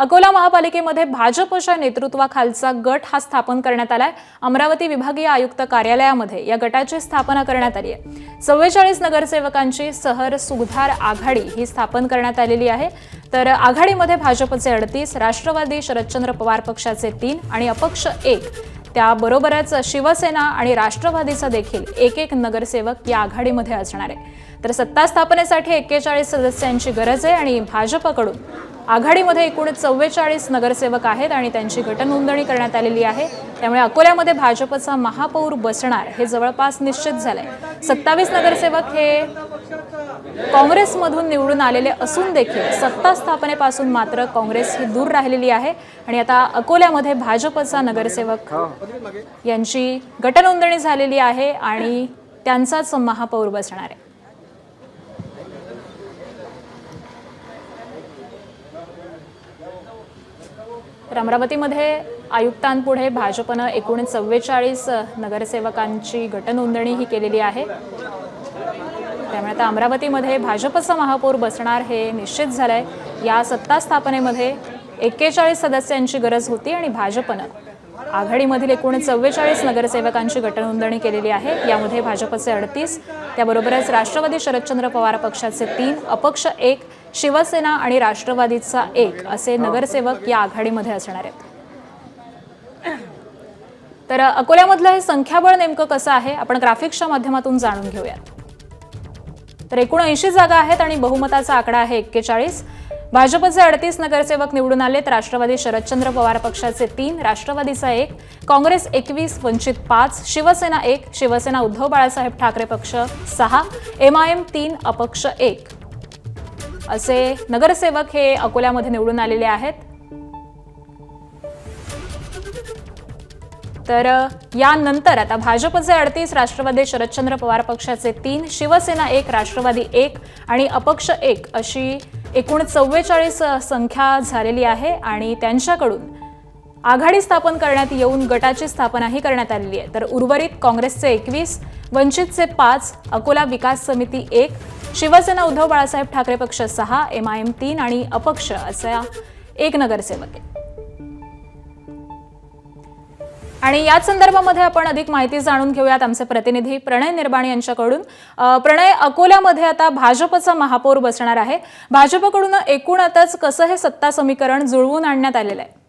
अकोला महापालिकेमध्ये भाजपच्या नेतृत्वाखालचा गट हा स्थापन करण्यात आलाय। अमरावती विभागीय आयुक्त कार्यालयामध्ये या गटाची स्थापना करण्यात आली आहे। 44 नगरसेवकांची शहर सुधार आघाडी ही स्थापन करण्यात आलेली आहे। तर आघाडीमध्ये भाजपचे 38, राष्ट्रवादी शरदचंद्र पवार पक्षाचे 3 आणि अपक्ष 1, त्याबरोबरच शिवसेना आणि राष्ट्रवादीचा देखील एक नगरसेवक या आघाडीमध्ये असणार आहे। तर सत्ता स्थापनेसाठी 41 सदस्यांची गरज आहे आणि भाजपकडून आघाडीमध्ये एकूण 44 नगरसेवक आहेत आणि त्यांची गटनोंदणी करण्यात आलेली आहे। त्यामुळे अकोल्यामध्ये भाजपचा महापौर बसणार हे जवळपास निश्चित झालंय। 27 नगरसेवक हे काँग्रेसमधून निवडून आलेले असून देखील सत्ता स्थापनेपासून मात्र काँग्रेस ही दूर राहिलेली आहे आणि आता अकोल्यामध्ये भाजपचा नगरसेवक यांची गटनोंदणी झालेली आहे आणि त्यांचाच महापौर बसणार आहे। तर अमरावतीमध्ये आयुक्तांपुढे भाजपनं एकूण 44 नगरसेवकांची गटनोंदणी ही केलेली आहे। त्यामुळे आता अमरावतीमध्ये भाजपचा महापौर बसणार हे निश्चित झालंय। या सत्ता स्थापनेमध्ये 41 सदस्यांची गरज होती आणि भाजपनं आघाडीमधील एकूण 44 नगरसेवकांची गटनोंदणी केलेली आहे। यामध्ये भाजपचे 38, त्याबरोबरच राष्ट्रवादी शरदचंद्र पवार पक्षाचे 3, अपक्ष 1, शिवसेना आणि राष्ट्रवादीचा 1 असे नगरसेवक या आघाडीमध्ये असणार आहेत। तर अकोल्यामधलं हे संख्याबळ नेमकं कसं आहे आपण ग्राफिक्सच्या माध्यमातून जाणून घेऊयात। तर एकूण 80 जागा आहेत आणि बहुमताचा आकडा आहे 41। भाजपचे 38 नगरसेवक निवडून आलेत। राष्ट्रवादी शरदचंद्र पवार पक्षाचे 3, राष्ट्रवादीचा 1, काँग्रेस 21, वंचित 5, शिवसेना 1, शिवसेना उद्धव बाळासाहेब ठाकरे पक्ष 6, MIM 3, अपक्ष 1 असे नगरसेवक हे अकोल्यामध्ये निवडून आलेले आहेत। तर यानंतर आता भाजपचे 38, राष्ट्रवादी शरदचंद्र पवार पक्षाचे 3, शिवसेना 1, राष्ट्रवादी 1 आणि अपक्ष 1 अशी एकूण 44 संख्या झालेली आहे आणि त्यांच्याकडून आघाडी स्थापन करण्यात येऊन गटाची स्थापनाही करण्यात आलेली आहे। तर उर्वरित काँग्रेसचे 21, वंचितचे 5, अकोला विकास समिती 1, शिवसेना उद्धव बाळासाहेब ठाकरे पक्ष 6, MIM 3 आणि अपक्ष असा 1 नगरसेवक आहे। आणि याच संदर्भामध्ये आपण अधिक माहिती जाणून घेऊयात आमचे प्रतिनिधी प्रणय निर्बाणी यांच्याकडून। प्रणय, अकोल्यामध्ये आता भाजपचा महापौर बसणार आहे। भाजपकडून एकूणच कसं हे सत्ता समीकरण जुळवून आणण्यात आलेलं आहे?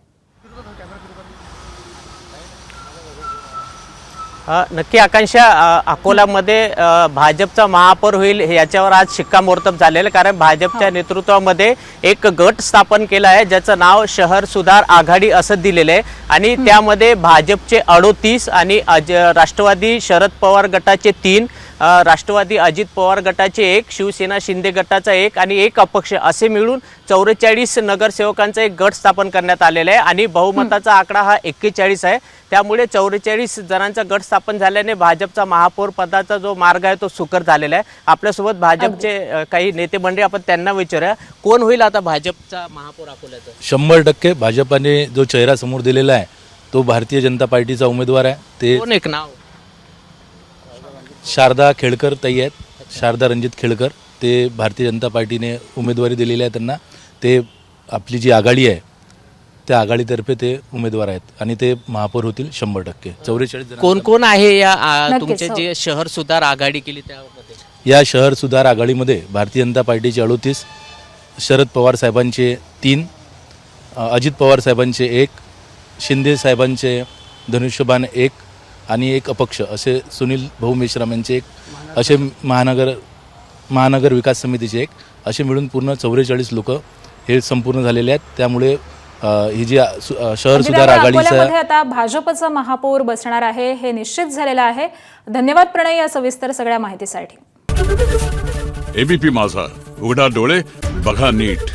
नक्की आकांक्षा, अकोल्यामध्ये भाजपचा महापौर होईल याच्यावर आज शिक्कामोर्तब झालेलं, कारण भाजपच्या नेतृत्वामध्ये एक गट स्थापन केला आहे ज्याचं नाव शहर सुधार आघाडी असं दिलेलं आहे आणि त्यामध्ये भाजपचे 38 आणि राष्ट्रवादी शरद पवार गटाचे 3, राष्ट्रवादी अजित पवार गटाचे 1, शिवसेना शिंदे गटाचा 1 आणि 1 अपक्ष असे मिळून 44 नगरसेवकांचा एक गट स्थापन करण्यात आलेला आहे आणि बहुमताचा आकडा हा 41 आहे। त्यामुळे 44 जणांचा गट स्थापन झाल्याने भाजपचा महापौर पदाचा जो मार्ग आहे तो सुकर झालेला आहे। आपल्यासोबत भाजपचे काही नेते मंडळी, आपण त्यांना विचारूया कोण होईल आता भाजपचा महापौर अकोल्याचा? 100% भाजपाने जो चेहरा समोर दिलेला आहे तो भारतीय जनता पार्टीचा उमेदवार आहे। ते कोण एक नाव? शारदा खेळकर ताई आहेत, शारदा रणजित खेळकर। ते भारतीय जनता पार्टीने उमेदवारी दिलेली आहे त्यांना। ते आपली जी आघाडी आहे त्या आघाडीतर्फे ते उमेदवार आहेत आणि ते महापौर होतील 100%। 44 जण कोण कोण आहे या तुमचे जे शहर सुधार आघाडी केली त्यामध्ये? या शहर सुधार आघाडीमध्ये भारतीय जनता पार्टीचे 38, शरद पवार साहेबांचे 3, अजित पवार साहेबांचे 1, शिंदे साहेबांचे धनुष्यबाण 1 आणि 1 अपक्ष असे सुनील भाऊ मेश्राम यांचे 1 असे महानगर विकास समितीचे 1 असे मिळून पूर्ण 44 लोक हे संपूर्ण झालेले आहेत। त्यामुळे ही जी शहर सुधार आघाडीचा आता भाजपचा महापौर बसणार आहे हे निश्चित झालेलं आहे। धन्यवाद प्रणय या सविस्तर सगळ्या माहितीसाठी। ABP माझा, उघडा डोळे बघा नीट।